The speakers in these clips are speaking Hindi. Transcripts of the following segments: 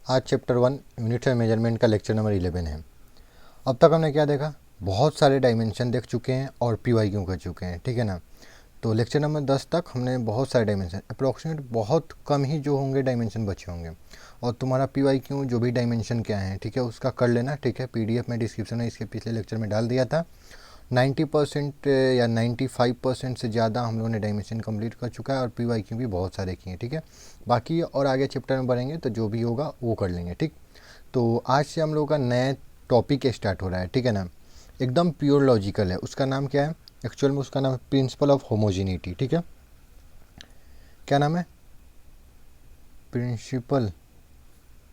आज चैप्टर 1 यूनिट ऑफ मेजरमेंट का लेक्चर नंबर 11 है। अब तक हमने क्या देखा, बहुत सारे डायमेंशन देख चुके हैं और पीवाईक्यू कर चुके हैं, ठीक है ना। तो लेक्चर नंबर 10 तक हमने बहुत सारे डायमेंशन, अप्रोक्सीमेट बहुत कम ही जो होंगे डायमेंशन बचे होंगे। और तुम्हारा पीवाईक्यू जो भी डायमेंशन क्या है, ठीक है, उसका कर लेना, ठीक है। पीडीएफ में डिस्क्रिप्शन में इसके पिछले लेक्चर में डाल दिया था। 90% या 95% से ज़्यादा हम लोगों ने डायमेंशन कंप्लीट कर चुका है और पीवाईक्यू भी बहुत सारे किए हैं, ठीक है। बाकी और आगे चैप्टर में बढ़ेंगे तो जो भी होगा वो कर लेंगे, ठीक। तो आज से हम लोग का नया टॉपिक स्टार्ट हो रहा है, ठीक है ना। एकदम प्योर लॉजिकल है। उसका नाम क्या है? एक्चुअल में उसका नाम है प्रिंसिपल ऑफ होमोजिनिटी, ठीक है। क्या नाम है? Principle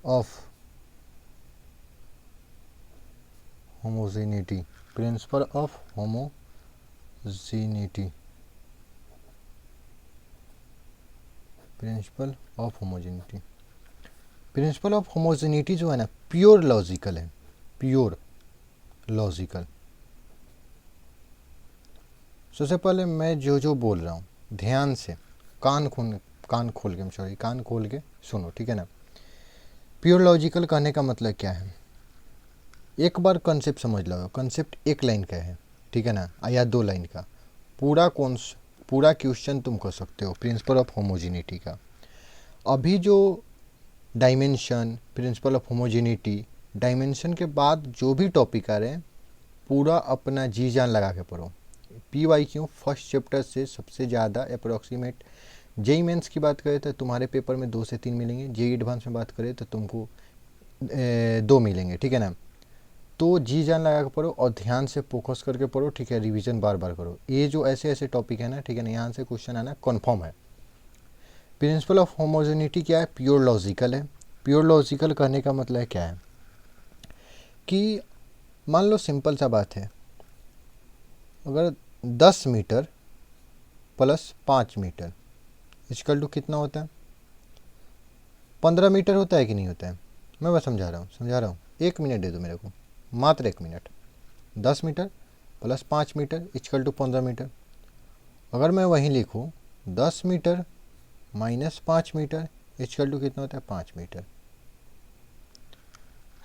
of homogeneity. Principle of homogeneity. Principle of homogeneity. Principle of homogeneity जो है ना, प्योर लॉजिकल है, प्योर लॉजिकल। सबसे पहले मैं जो जो बोल रहा हूँ ध्यान से कान खोल के सुनो, ठीक है ना। प्योर लॉजिकल कहने का मतलब क्या है? एक बार कंसेप्ट समझ लो। कंसेप्ट एक लाइन का है, ठीक है ना, या 2 लाइन का। पूरा क्वेश्चन तुम कर सकते हो प्रिंसिपल ऑफ होमोजिनिटी का। अभी जो dimension, principle of homogeneity, dimension के बाद जो भी टॉपिक आ रहे हैं पूरा अपना जी जान लगा के पढ़ो। पीवाईक्यू फर्स्ट चैप्टर से सबसे ज़्यादा अप्रोक्सीमेट। जेई मेंस की बात करें तो तुम्हारे पेपर में 2 से 3 मिलेंगे। जेई एडवांस में बात करें तो तुमको 2 मिलेंगे, ठीक है ना। तो जी जान लगा के पढ़ो और ध्यान से फोकस करके पढ़ो, ठीक है। रिवीजन बार बार करो। ये जो ऐसे ऐसे टॉपिक है ना, ठीक है ना, यहाँ से क्वेश्चन आना कन्फर्म है। प्रिंसिपल ऑफ होमोजेनिटी क्या है? प्योर लॉजिकल है। प्योर लॉजिकल कहने का मतलब क्या है कि मान लो सिंपल सा बात है, अगर 10 metre plus 5 metre equal to कितना होता है? 15 मीटर होता है कि नहीं होता है? मैं बस समझा रहा हूँ 1 मिनट दे दो मेरे को, मात्र 1 minute. 10 metre plus 5 metre equal to 15 metre. अगर मैं वहीं लिखूँ 10 metre minus 5 metre equal to कितना होता है? 5 मीटर,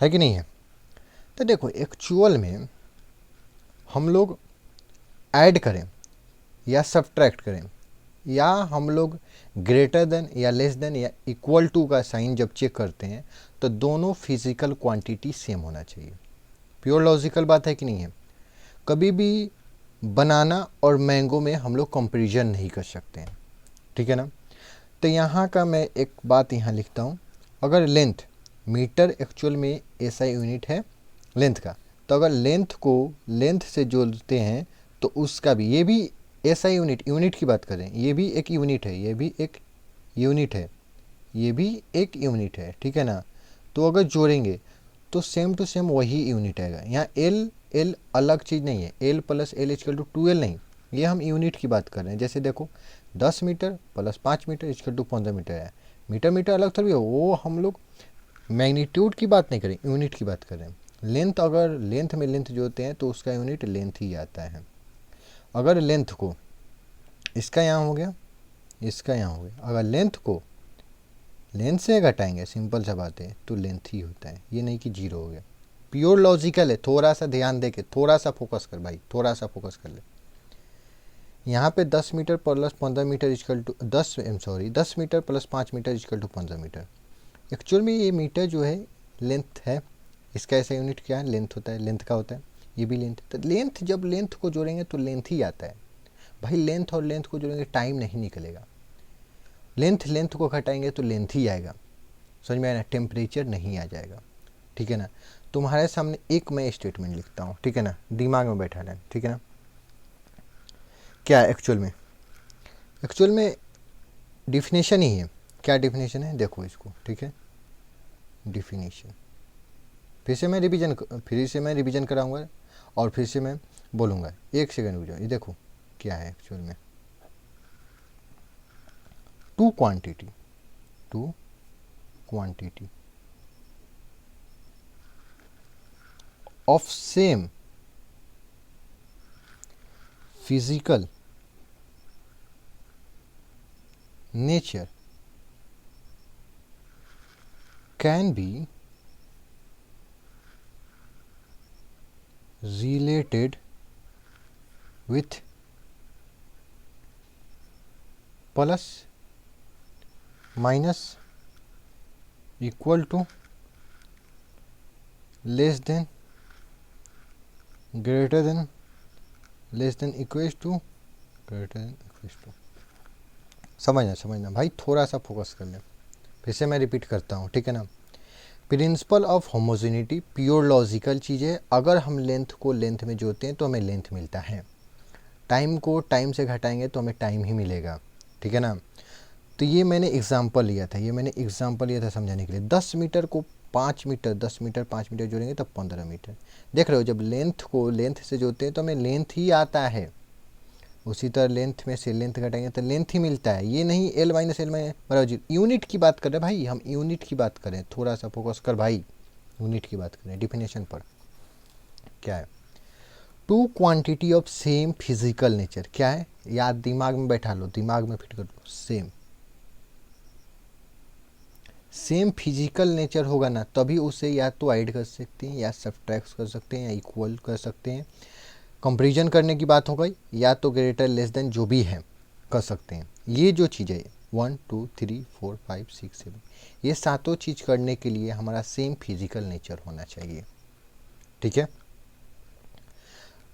है कि नहीं है? तो देखो, एक्चुअल में हम लोग ऐड करें या सब्ट्रैक्ट करें, या हम लोग ग्रेटर देन या लेस देन या इक्वल टू का साइन जब चेक करते हैं तो दोनों फिजिकल क्वांटिटी सेम होना चाहिए। प्योर लॉजिकल बात है कि नहीं है? कभी भी बनाना और मैंगो में हम लोग कंपैरिजन नहीं कर सकते हैं, ठीक है ना। तो यहाँ का मैं एक बात यहाँ लिखता हूँ। अगर लेंथ, मीटर एक्चुअल में ऐसा यूनिट है लेंथ का, तो अगर लेंथ को लेंथ से जोड़ते हैं तो उसका भी, ये भी ऐसा यूनिट की बात करें, ये भी एक यूनिट है, ये भी एक यूनिट है, ये भी एक यूनिट है, ठीक है ना। तो अगर जोड़ेंगे तो सेम टू सेम वही यूनिट आएगा। यहाँ एल एल अलग चीज़ नहीं है। L plus L equal to 2L नहीं, ये हम यूनिट की बात कर रहे हैं। जैसे देखो 10 metre plus 5 metre equal to 15 metre है। मीटर मीटर अलग थोड़ी है, वो हम लोग मैग्नीट्यूड की बात नहीं करें, यूनिट की बात करें। लेंथ, अगर लेंथ में लेंथ जोड़ते हैं तो उसका यूनिट लेंथ ही आता है। अगर लेंथ को इसका यहाँ हो गया, इसका यहाँ हो गया, अगर लेंथ को लेंथ से घटाएंगे, सिंपल सा बात है, तो लेंथ ही होता है, ये नहीं कि 0 हो गया। प्योर लॉजिकल है। थोड़ा सा ध्यान दे के, थोड़ा सा फोकस कर भाई, थोड़ा सा फोकस कर ले। यहाँ पे 10 metre plus 15 metre equal to 10 metre plus 5 metre equal to 15 metre. Actual में ये मीटर जो है लेंथ है, इसका ऐसा यूनिट क्या है? लेंथ होता है, लेंथ का होता है, ये भी लेंथ। तो लेंथ, जब लेंथ को जोड़ेंगे तो लेंथ ही आता है भाई। लेंथ और लेंथ को जोड़ेंगे टाइम नहीं निकलेगा। लेंथ को घटाएंगे तो लेंथ ही आएगा, समझ में आया ना? टेम्परेचर नहीं आ जाएगा, ठीक है ना। तुम्हारे सामने एक मैं स्टेटमेंट लिखता हूँ, ठीक है ना, दिमाग में बैठा लें, ठीक है ना। क्या है एक्चुअल में? एक्चुअल में डिफिनेशन ही है। क्या डिफिनेशन है? देखो इसको, ठीक है। डिफिनेशन फिर से मैं रिवीजन कराऊंगा और फिर से मैं बोलूँगा। 1 सेकेंड रुक जाओ। ये देखो क्या है एक्चुअल में। Two quantity of same physical nature can be related with plus minus equal to less than greater than less than equals to greater than equals to। समझना भाई, थोड़ा सा फोकस कर लें। फिर से मैं रिपीट करता हूँ, ठीक है ना। Principle of homogeneity pure logical चीज़ है। अगर हम लेंथ को लेंथ में जोड़ते हैं तो हमें लेंथ मिलता है, टाइम को टाइम से घटाएंगे तो हमें टाइम ही मिलेगा, ठीक है ना। तो ये मैंने एग्जांपल लिया था समझाने के लिए। 10 मीटर को 5 मीटर, 10 मीटर 5 मीटर जोड़ेंगे तब 15 मीटर। देख रहे हो, जब लेंथ को लेंथ से जोड़ते हैं तो हमें लेंथ ही आता है। उसी तरह लेंथ में से लेंथ घटाएंगे तो लेंथ ही मिलता है। ये नहीं L माइनस L में बराबर 0। यूनिट की बात कर रहे हैं भाई, हम यूनिट की बात करें, थोड़ा सा फोकस कर भाई, यूनिट की बात करें। डिफिनेशन पर क्या है, two quantity of same physical nature. क्या है, याद दिमाग में बैठा लो, दिमाग में फिट कर लो। सेम फिजिकल नेचर होगा ना, तभी उसे या तो ऐड कर सकते हैं या सब्ट्रैक्ट कर सकते हैं या इक्वल कर सकते हैं। कंपैरिजन करने की बात हो गई, या तो ग्रेटर लेस देन जो भी है कर सकते हैं। ये जो चीज़ें 1 2 3 4 5 6 7, ये सातों चीज़ करने के लिए हमारा सेम फिजिकल नेचर होना चाहिए, ठीक है।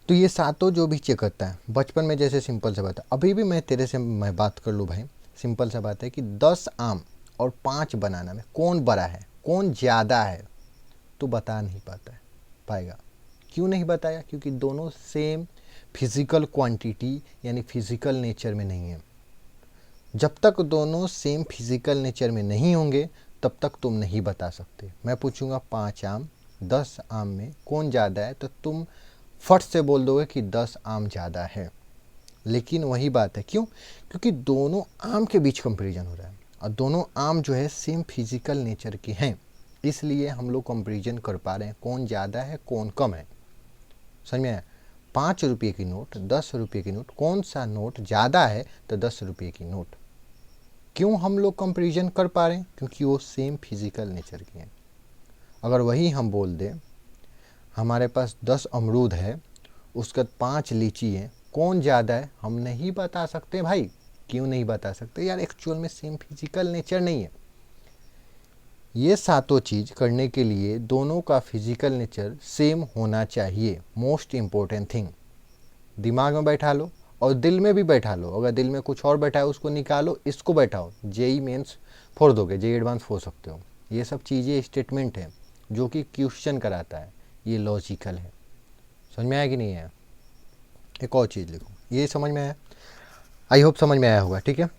तो ये सातों जो भी चेक करता है, बचपन में जैसे सिंपल सा बात है, अभी भी मैं तेरे से मैं बात कर लूँ भाई, सिंपल सा बात है कि 10 आम और 5 बनाना में कौन बड़ा है, कौन ज़्यादा है, तो बता नहीं पाएगा। क्यों नहीं बताया, क्योंकि दोनों सेम फिजिकल क्वांटिटी यानी फिजिकल नेचर में नहीं है। जब तक दोनों सेम फिजिकल नेचर में नहीं होंगे तब तक तुम नहीं बता सकते। मैं पूछूंगा 5 आम 10 आम में कौन ज़्यादा है, तो तुम फट से बोल दोगे कि 10 आम ज़्यादा है। लेकिन वही बात है, क्यों, क्योंकि दोनों आम के बीच कंपैरिजन हो रहा है और दोनों आम जो है सेम फिजिकल नेचर के हैं, इसलिए हम लोग कंपैरिजन कर पा रहे हैं कौन ज़्यादा है कौन कम है। समझ में आया। 5 रुपये की नोट 10 रुपये की नोट, कौन सा नोट ज़्यादा है, तो 10 रुपये की नोट। क्यों हम लोग कंपैरिजन कर पा रहे हैं, क्योंकि वो सेम फिजिकल नेचर की हैं। अगर वही हम बोल दें हमारे पास 10 अमरूद है, उसके बाद 5 लीची है, कौन ज़्यादा है, हम नहीं बता सकते भाई। क्यों नहीं बता सकते यार, एक्चुअल में सेम फिजिकल नेचर नहीं है। ये सातों चीज़ करने के लिए दोनों का फिजिकल नेचर सेम होना चाहिए। मोस्ट इम्पोर्टेंट थिंग, दिमाग में बैठा लो और दिल में भी बैठा लो। अगर दिल में कुछ और बैठा है उसको निकालो, इसको बैठाओ, जेई मेंस फोड़ दोगे, जेई एडवांस फोड़ सकते हो। ये सब चीज़ें स्टेटमेंट है जो कि क्वेश्चन कराता है, ये लॉजिकल है। समझ में आया कि नहीं आया। एक और चीज़ लिखो, ये समझ में आया, आई होप समझ में आया होगा, ठीक है।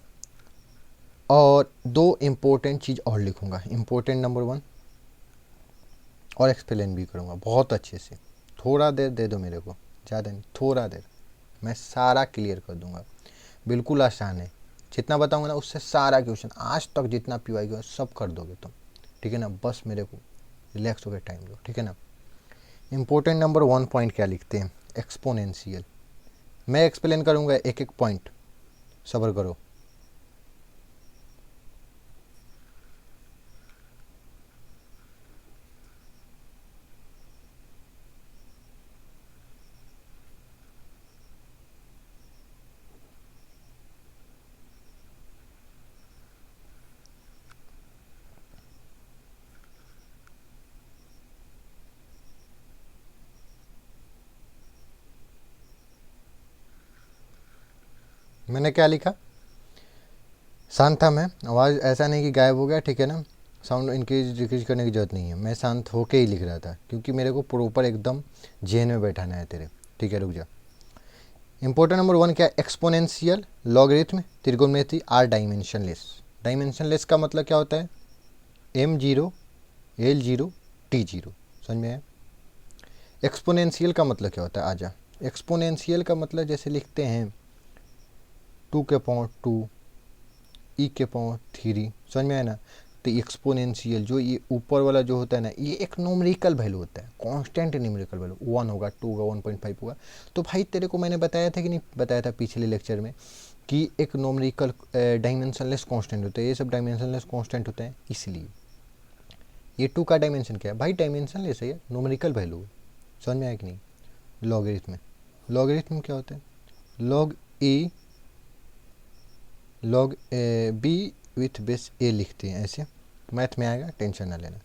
और 2 इम्पोर्टेंट चीज़ और लिखूंगा, इम्पोर्टेंट नंबर 1, और एक्सप्लेन भी करूंगा बहुत अच्छे से। थोड़ा देर दे दो मेरे को, ज़्यादा नहीं, थोड़ा देर, मैं सारा क्लियर कर दूंगा। बिल्कुल आसान है, जितना बताऊंगा ना उससे सारा क्वेश्चन आज तक जितना पीवाई गया सब कर दोगे तुम, ठीक है ना। बस मेरे को रिलैक्स होकर टाइम दो, ठीक है ना। इम्पोर्टेंट नंबर 1 पॉइंट क्या लिखते हैं, एक्सपोनेंशियल। मैं एक्सप्लेन करूंगा एक एक पॉइंट, सब्र करो। मैंने क्या लिखा, शांत था मैं, आवाज़ ऐसा नहीं कि गायब हो गया, ठीक है ना। साउंड इंक्रीज डिक्रीज करने की जरूरत नहीं है, मैं शांत होके ही लिख रहा था क्योंकि मेरे को प्रॉपर एकदम जेन में बैठाना है तेरे, ठीक है। रुक जा। इंपॉर्टेंट नंबर 1 क्या, एक्सपोनेंशियल लॉगरिथम त्रिकोणमिति आर डायमेंशनलेस। डायमेंशनलेस का मतलब क्या होता है, m0 l0 t0। समझ में आया। एक्सपोनेंशियल का मतलब क्या होता है, आजा। एक्सपोनेंशियल का मतलब जैसे लिखते हैं 2 के पावर 2 e के पावर 3। समझ में आया ना। तो एक्सपोनेंशियल जो ये ऊपर वाला जो होता है ना, ये एक न्यूमेरिकल वैल्यू होता है, कांस्टेंट न्यूमेरिकल वैल्यू 1 होगा, 2 होगा, 1.5 होगा। तो भाई तेरे को मैंने बताया था कि नहीं बताया था पिछले लेक्चर में कि एक न्यूमेरिकल डायमेंशनलेस कांस्टेंट होता है, ये सब डायमेंशनलेस कांस्टेंट होता है। इसलिए ये 2 का डायमेंशन क्या है भाई, डायमेंशन ले सही है, न्यूमेरिकल वैल्यू है, समझ में आया कि नहीं। लॉगरिथम क्या होता है, log A log B with base A लिखते हैं, ऐसे मैथ में आएगा, टेंशन ना लेना।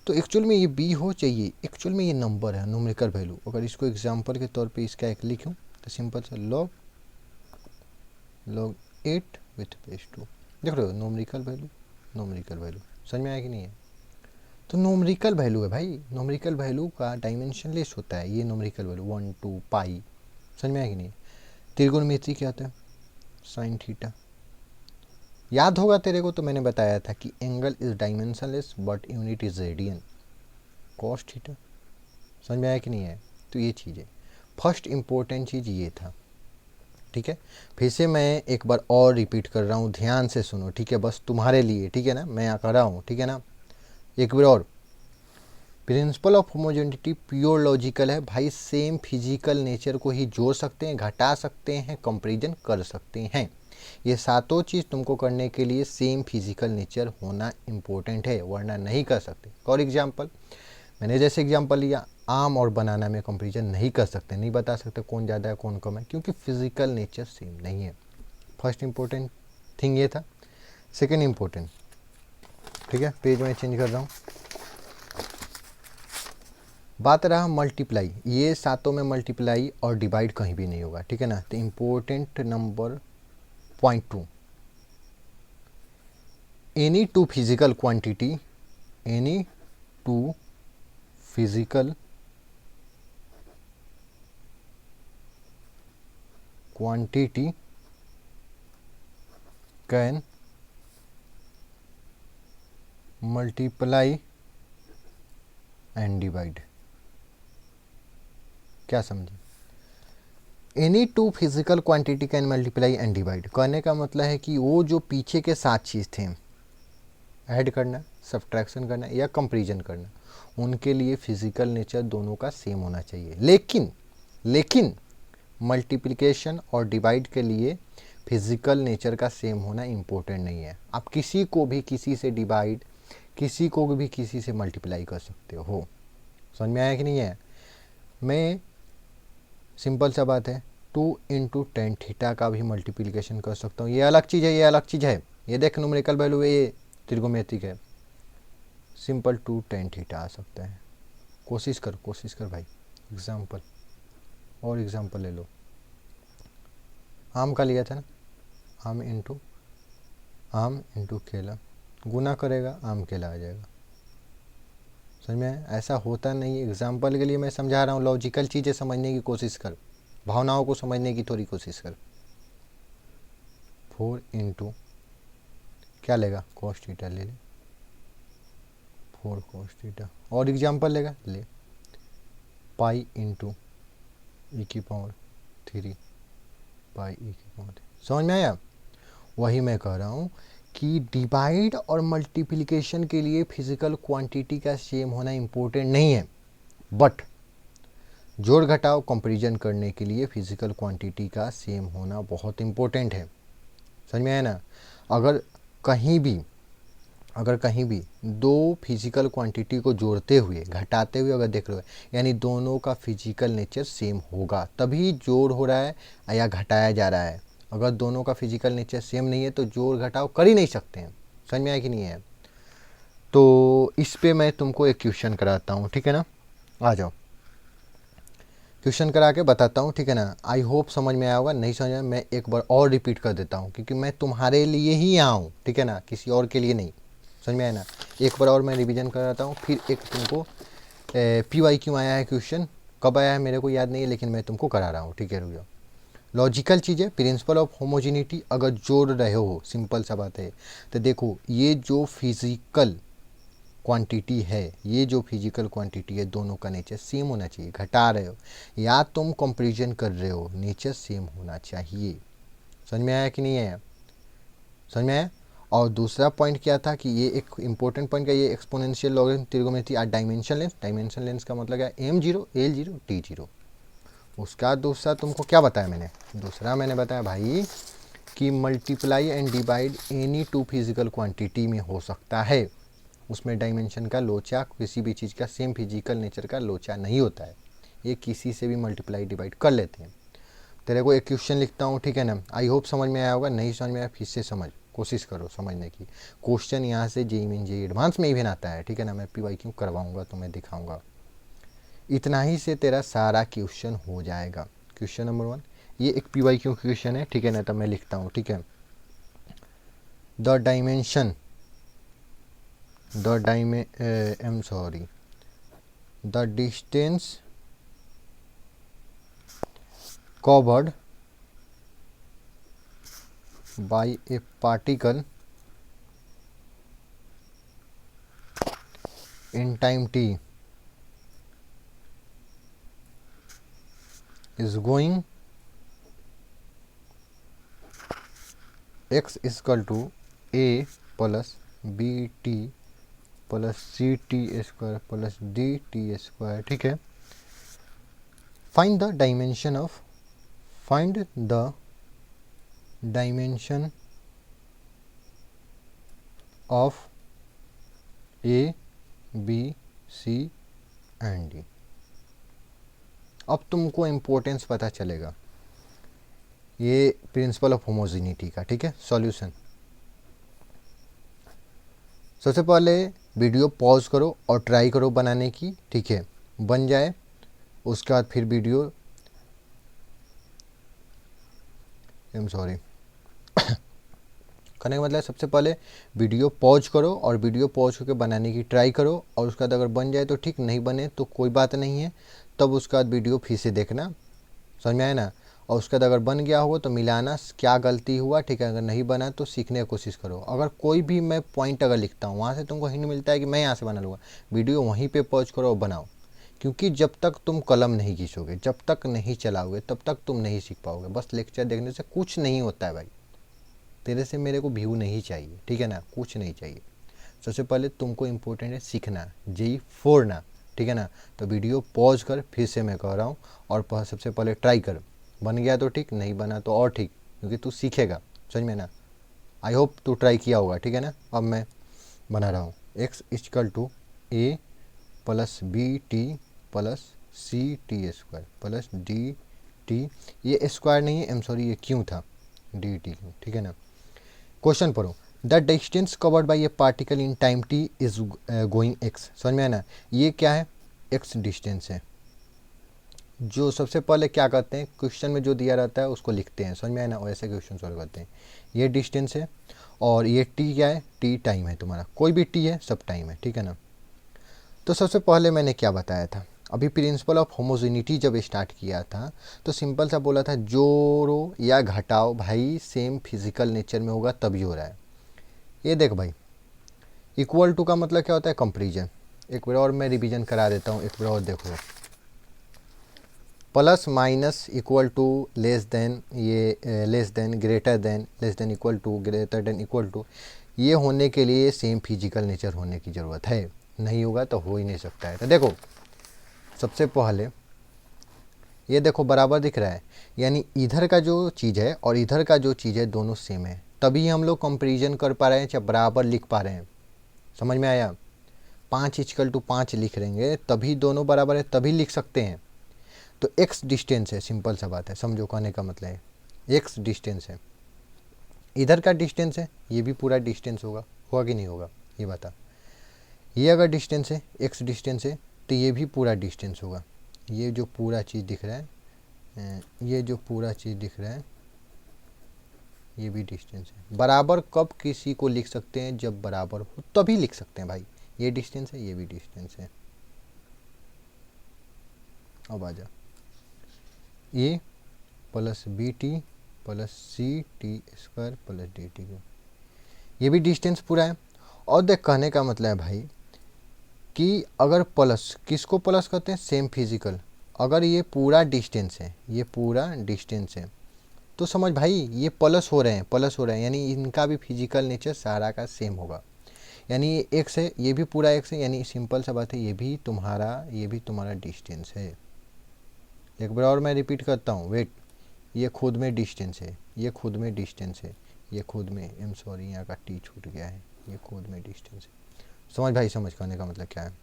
तो एक्चुअल में ये बी हो चाहिए, एक्चुअल में ये नंबर है, न्यूमेरिकल वैल्यू। अगर इसको एग्जांपल के तौर पे इसका एक लिखूं तो सिंपल सा लॉग 8 विथ बेस 2, देख रहे हो न्यूमेरिकल वैल्यू, समझ में आया कि नहीं है। तो न्यूमेरिकल वैल्यू है भाई, न्यूमेरिकल वैल्यू का डायमेंशन लेस होता है, ये न्यूमेरिकल वैल्यू 1 2 पाई, समझ में आया कि नहीं। त्रिकोणमिति क्या होता है, साइन थीटा। याद होगा तेरे को, तो मैंने बताया था कि angle is dimensionless but unit is radian, cos theta, समझ में आया कि नहीं है। तो ये चीज़ है, फर्स्ट इम्पोर्टेंट चीज़ ये था, ठीक है। फिर से मैं एक बार और रिपीट कर रहा हूँ, ध्यान से सुनो, ठीक है, बस तुम्हारे लिए, ठीक है ना, मैं कर रहा हूँ, ठीक है ना। एक बार और, principal of homogeneity pure logical है भाई, सेम फिजिकल नेचर को ही जोड़ सकते हैं, घटा सकते हैं, कंपैरिजन कर सकते हैं। ये सातों चीज़ तुमको करने के लिए सेम फिजिकल नेचर होना इम्पोर्टेंट है, वरना नहीं कर सकते। और एग्जाम्पल, मैंने जैसे एग्जाम्पल लिया, आम और बनाना में कंपैरिजन नहीं कर सकते, नहीं बता सकते कौन ज़्यादा है कौन कम है, क्योंकि फिजिकल नेचर सेम नहीं है। फर्स्ट इम्पोर्टेंट थिंग ये था। सेकेंड इम्पोर्टेंट, ठीक है, पेज में चेंज कर रहा हूँ, बात रहा मल्टीप्लाई, ये सातों में मल्टीप्लाई और डिवाइड कहीं भी नहीं होगा, ठीक है ना। तो important number point 2, any two physical quantity, any two physical quantity can multiply and divide. क्या समझे, any two physical quantity can multiply and divide, कहने का मतलब है कि वो जो पीछे के 7 चीज़ थे, ऐड करना, सब्ट्रैक्शन करना या कंपैरिजन करना, उनके लिए फिजिकल नेचर दोनों का सेम होना चाहिए। लेकिन मल्टीप्लिकेशन और डिवाइड के लिए फिजिकल नेचर का सेम होना इम्पोर्टेंट नहीं है। आप किसी को भी किसी से डिवाइड, किसी को भी किसी से मल्टीप्लाई कर सकते हो, समझ में आया कि नहीं है। मैं सिंपल सा बात है, 2 × tan थीटा का भी मल्टीप्लिकेशन कर सकता हूँ, ये अलग चीज़ है, ये अलग चीज़ है। ये देख न्यूमेरिकल वैल्यू है, ये त्रिकोणमितिक है, सिंपल 2 tan थीटा आ सकता है। कोशिश कर भाई, एग्जाम्पल और एग्जाम्पल ले लो। आम का लिया था ना, आम इंटू केला, गुना करेगा आम केला आ जाएगा, समझ में। ऐसा होता नहीं है, एग्जाम्पल के लिए मैं समझा रहा हूँ, लॉजिकल चीज़ें समझने की कोशिश कर, भावनाओं को समझने की थोड़ी कोशिश कर। 4 × क्या लेगा, cos थीटा ले ले, 4 cos थीटा। और एग्जाम्पल लेगा, ले पाई × e³ पाई e³। समझ में आया। वही मैं कह रहा हूँ कि डिवाइड और मल्टीप्लिकेशन के लिए फिजिकल क्वांटिटी का सेम होना इम्पोर्टेंट नहीं है, बट जोड़ घटाव कंपैरिजन करने के लिए फिजिकल क्वांटिटी का सेम होना बहुत इम्पोर्टेंट है, समझ में आया ना। अगर कहीं भी दो फिजिकल क्वांटिटी को जोड़ते हुए घटाते हुए अगर देख रहे हो, यानी दोनों का फिजिकल नेचर सेम होगा, तभी जोड़ हो रहा है या घटाया जा रहा है। अगर दोनों का फिजिकल नेचर सेम नहीं है तो जोड़ घटाव कर ही नहीं सकते हैं, समझ में आया कि नहीं है। तो इस पे मैं तुमको एक क्वेश्चन कराता हूँ, ठीक है ना, आ जाओ क्वेश्चन करा के बताता हूँ, ठीक है ना। आई होप समझ में आया होगा, नहीं समझ में मैं एक बार और रिपीट कर देता हूँ, क्योंकि मैं तुम्हारे लिए ही यहाँ हूँ, ठीक है ना, किसी और के लिए नहीं, समझ में आया ना। एक बार और मैं रिवीजन कराता हूँ, फिर एक तुमको PYQ आया है क्वेश्चन, कब आया है मेरे को याद नहीं है, लेकिन मैं तुमको करा रहा हूँ, ठीक है। रुक जाओ, लॉजिकल चीज़ है, प्रिंसिपल ऑफ होमोजिनिटी अगर जोड़ रहे हो, सिंपल सा बात है। तो देखो, ये जो फिजिकल क्वांटिटी है, ये जो फिजिकल क्वांटिटी है, दोनों का नेचर सेम होना चाहिए। घटा रहे हो या तुम कंपैरिजन कर रहे हो, नेचर सेम होना चाहिए। समझ में आया कि नहीं आया, समझ में आया। और दूसरा पॉइंट क्या था कि ये एक इंपॉर्टेंट पॉइंट का, ये एक्सपोनेंशियल लॉगरिथम त्रिकोणमिति आर डायमेंशन लेंस का मतलब क्या, M0 L0 T0। उसका दूसरा तुमको क्या बताया मैंने, दूसरा मैंने बताया भाई कि multiply and divide any two physical quantity में हो सकता है, उसमें डायमेंशन का लोचा, किसी भी चीज़ का सेम फिजिकल नेचर का लोचा नहीं होता है, ये किसी से भी मल्टीप्लाई डिवाइड कर लेते हैं। तेरे को एक क्वेश्चन लिखता हूँ, ठीक है ना, आई होप समझ में आया होगा, नहीं समझ में आया फिर से समझ, कोशिश करो समझने की। क्वेश्चन यहाँ से जेईई मेन जेईई एडवांस में इवन आता है, ठीक है ना, मैं पीवाईक्यू करवाऊंगा तो मैं दिखाऊंगा। इतना ही से तेरा सारा क्वेश्चन हो जाएगा। क्वेश्चन नंबर 1 ये एक पीवाईक्यू क्वेश्चन है, ठीक है ना, तो मैं लिखता हूँ, ठीक है। The dimension the distance covered by a particle in time t is going x is equal to a plus bt plus C T square plus D T square, ठीक है। Find the dimension of A B C and D. अब तुमको इम्पोर्टेंस पता चलेगा ये प्रिंसिपल ऑफ होमोजेनिटी का, ठीक है। सॉल्यूशन, सबसे पहले वीडियो पॉज करो और ट्राई करो बनाने की, ठीक है। बन जाए उसके बाद फिर वीडियो करने का मतलब सबसे पहले वीडियो पॉज करो और वीडियो पॉज करके बनाने की ट्राई करो, और उसके बाद अगर बन जाए तो ठीक, नहीं बने तो कोई बात नहीं है, तब उसके बाद वीडियो फिर से देखना, समझ में आया ना। और उसके बाद अगर बन गया हो तो मिलाना क्या गलती हुआ, ठीक है। अगर नहीं बना तो सीखने की कोशिश करो। अगर कोई भी मैं पॉइंट अगर लिखता हूँ वहाँ से तुमको हिंट मिलता है कि मैं यहाँ से बना लूँगा, वीडियो वहीं पे पॉज करो और बनाओ, क्योंकि जब तक तुम कलम नहीं खींचोगे, जब तक नहीं चलाओगे, तब तक तुम नहीं सीख पाओगे। बस लेक्चर देखने से कुछ नहीं होता है भाई, तेरे से मेरे को व्यू नहीं चाहिए, ठीक है ना, कुछ नहीं चाहिए। सबसे पहले तुमको इम्पोर्टेंट है सीखना, जेईई फोड़ना, ठीक है ना। तो वीडियो पॉज कर, फिर से मैं कह रहा हूँ, और सबसे पहले ट्राई कर, बन गया तो ठीक, नहीं बना तो और ठीक, क्योंकि तू सीखेगा, समझ में ना। आई होप तू ट्राई किया होगा, ठीक है ना। अब मैं बना रहा हूँ X equal to A plus B T plus C T square plus D T, ये स्क्वायर नहीं है, सॉरी ये क्यों था, डी टी क्यों, ठीक है ना। क्वेश्चन पढ़ो, the distance covered by A particle in time T is going x, समझ में आया ना। ये क्या है, एक्स डिस्टेंस है। जो सबसे पहले क्या करते हैं, क्वेश्चन में जो दिया रहता है उसको लिखते हैं, समझ में आया ना, वैसे क्वेश्चन सॉल्व करते हैं। ये डिस्टेंस है और ये टी क्या है, टी टाइम है तुम्हारा, कोई भी टी है सब टाइम है, ठीक है ना। तो सबसे पहले मैंने क्या बताया था, अभी प्रिंसिपल ऑफ होमोजेनिटी जब स्टार्ट किया था तो सिंपल सा बोला था, जोड़ो या घटाओ भाई सेम फिजिकल नेचर में होगा तभी हो रहा है। ये देख भाई, इक्वल टू का मतलब क्या होता है, कंपेरिजन। एक बार और मैं रिवीजन करा देता हूँ, एक बार और देखो। Plus minus equal to less than, ये less than greater than, less than equal to, greater than equal to, ये होने के लिए सेम फिजिकल नेचर होने की ज़रूरत है, नहीं होगा तो हो ही नहीं सकता है। तो देखो सबसे पहले ये देखो बराबर दिख रहा है, यानी इधर का जो चीज़ है और इधर का जो चीज़ है दोनों सेम है, तभी हम लोग कंपेरिजन कर पा रहे हैं, चाहे बराबर लिख पा रहे हैं, समझ में आया। 5 इक्वल टू 5 लिख रहेंगे तभी दोनों बराबर है, तभी लिख सकते हैं। तो x डिस्टेंस है, सिंपल सा बात है, समझो कहने का मतलब है x डिस्टेंस है, इधर का डिस्टेंस है, ये भी पूरा डिस्टेंस होगा, होगा कि नहीं होगा ये बता। ये अगर डिस्टेंस है, x डिस्टेंस है, तो ये भी पूरा डिस्टेंस होगा। ये जो पूरा चीज़ दिख रहा है, ये जो पूरा चीज़ दिख रहा है, ये भी डिस्टेंस है। बराबर कब किसी को लिख सकते हैं, जब बराबर हो तभी लिख सकते हैं भाई। ये डिस्टेंस है, ये भी डिस्टेंस है। अब आ जा, A plus B T plus C T square plus D T, ये भी डिस्टेंस पूरा है। और देख कहने का मतलब है भाई कि अगर प्लस, किसको प्लस करते हैं, सेम फिजिकल, अगर ये पूरा डिस्टेंस है, ये पूरा डिस्टेंस है, तो समझ भाई ये प्लस हो रहे हैं, प्लस हो रहे हैं, यानी इनका भी फिजिकल नेचर सारा का सेम होगा। यानी ये एक्स है, ये भी पूरा एक्स है, यानी सिंपल सा बात है, ये भी तुम्हारा डिस्टेंस है। एक बार और मैं रिपीट करता हूँ, वेट, ये खुद में डिस्टेंस है, ये खुद में डिस्टेंस है, ये खुद में, सॉरी यहाँ का टी छूट गया है, ये खुद में डिस्टेंस है। समझ भाई, समझ कहने का मतलब क्या है।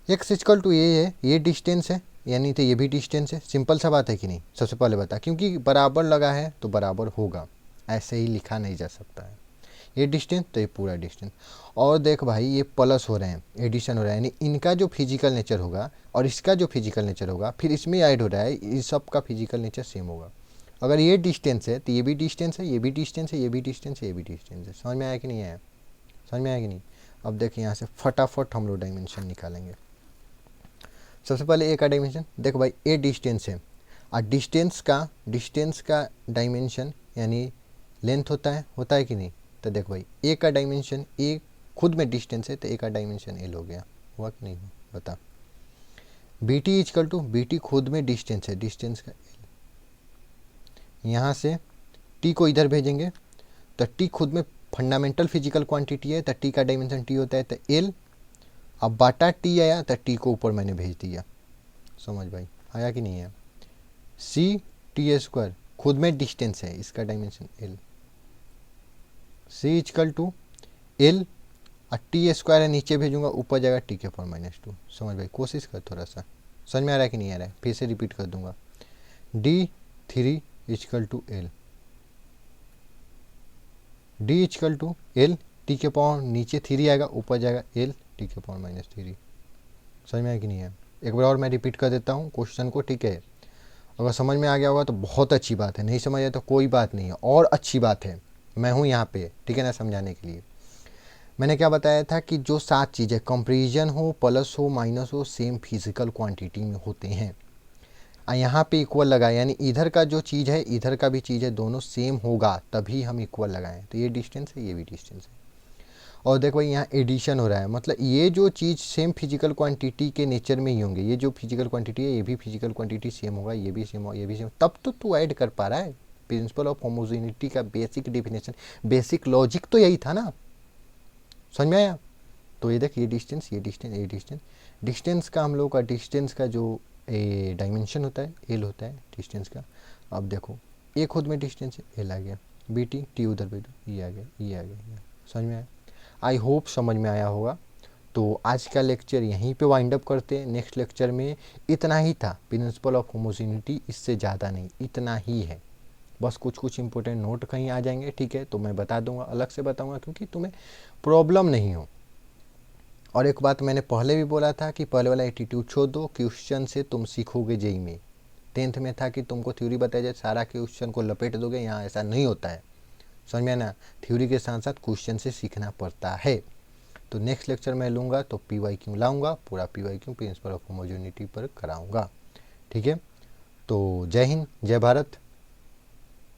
एक्स इक्वल टू ये है, ये डिस्टेंस है, यानी तो ये भी डिस्टेंस है। सिंपल सा बात है कि नहीं, सबसे पहले बता, क्योंकि बराबर लगा है तो बराबर होगा, ऐसे ही लिखा नहीं जा सकता है। ये डिस्टेंस तो ये पूरा डिस्टेंस। और देख भाई, ये प्लस हो रहे हैं, एडिशन हो रहा है, यानी इनका जो फिजिकल नेचर होगा और इसका जो फिजिकल नेचर होगा फिर इसमें ऐड हो रहा है, इस सब का फिजिकल नेचर सेम होगा। अगर ये डिस्टेंस है तो ये भी डिस्टेंस है, ये भी डिस्टेंस है, ये भी डिस्टेंस है, ये भी डिस्टेंस है। समझ में आया कि नहीं आया? समझ में आया कि नहीं? अब देखिए यहाँ से फटाफट हम लोग डायमेंशन निकालेंगे। सबसे पहले ए का डायमेंशन देखो भाई, ए डिस्टेंस है और डिस्टेंस का डायमेंशन यानी लेंथ होता है कि नहीं? तो देखो भाई, ए का डायमेंशन, ए खुद में डिस्टेंस है तो ए का डायमेंशन एल हो गया, हुआ कि नहीं हुआ बता। B T equal to, B T खुद में डिस्टेंस है, डिस्टेंस का एल। यहाँ से टी को इधर भेजेंगे तो टी खुद में फंडामेंटल फिजिकल क्वांटिटी है तो टी का डायमेंशन टी होता है तो एल। अब बाटा टी आया तो टी को ऊपर मैंने भेज दिया। समझ भाई आया कि नहीं है? सी टी स्क्वायर खुद में डिस्टेंस है, इसका dimension L. C equal to L और टी स्क्वायर है, नीचे भेजूंगा ऊपर जाएगा टी के पावर -2। समझ भाई, कोशिश कर थोड़ा सा, समझ में आ रहा है कि नहीं आ रहा है? फिर से रिपीट कर दूंगा। D three equal to L, D equal to L, T के पावर नीचे 3 आएगा, ऊपर जाएगा एल टी के पावर -3। समझ में आया कि नहीं है? एक बार और मैं रिपीट कर देता हूँ क्वेश्चन को, ठीक है? अगर समझ में आ गया होगा तो बहुत अच्छी बात है, नहीं समझ आया तो कोई बात नहीं है, और अच्छी बात है, मैं हूँ यहाँ पे, ठीक है ना, समझाने के लिए। मैंने क्या बताया था कि जो 7 चीज़ें कंपेरिजन हो, प्लस हो, माइनस हो, सेम फिजिकल क्वांटिटी में होते हैं। यहाँ पे इक्वल लगाए, यानी इधर का जो चीज़ है इधर का भी चीज़ है, दोनों सेम होगा तभी हम इक्वल लगाएं। तो ये डिस्टेंस है, ये भी डिस्टेंस है। और देखो भाई, यहाँ एडिशन हो रहा है, मतलब ये जो चीज़ सेम फिजिकल क्वांटिटी के नेचर में ही होंगे। ये जो फिजिकल क्वांटिटी है ये भी फिजिकल क्वांटिटी सेम होगा, ये भी सेम होगा, ये भी सेम, तब तो तू ऐड कर पा रहा है। प्रिंसिपल ऑफ होमोजेनिटी का बेसिक डेफिनेशन, बेसिक लॉजिक तो यही था ना। समझ में आया? तो ये देख, ये डिस्टेंस, ये डिस्टेंस, ये डिस्टेंस, डिस्टेंस का हम लोग का डिस्टेंस का जो डायमेंशन होता है एल होता है डिस्टेंस का। अब देखो, ए खुद में डिस्टेंस है, एल आ गया, बी टी टी उधर भेजो, ये आ गया, ये आ गया। समझ में आया? आई होप समझ में आया होगा। तो आज का लेक्चर यहीं पे वाइंड अप करते हैं। नेक्स्ट लेक्चर में इतना ही था, प्रिंसिपल ऑफ होमोजेनिटी, इससे ज़्यादा नहीं, इतना ही है। बस कुछ कुछ इंपॉर्टेंट नोट कहीं आ जाएंगे, ठीक है, तो मैं बता दूंगा, अलग से बताऊंगा, क्योंकि तुम्हें प्रॉब्लम नहीं हो। और एक बात मैंने पहले भी बोला था कि पहले वाला एटीट्यूड छोड़ दो, क्वेश्चन से तुम सीखोगे। जेई में 10th में था कि तुमको थ्योरी बताया जाए, सारा क्वेश्चन को लपेट दोगे, यहाँ ऐसा नहीं होता है। समझ में ना, थ्योरी के साथ साथ क्वेश्चन से सीखना पड़ता है। तो नेक्स्ट लेक्चर मैं लूँगा तो PYQ लाऊंगा, पूरा PYQ प्रिंसिपल ऑफ होमोजेनिटी पर कराऊंगा, ठीक है। तो जय हिंद, जय भारत।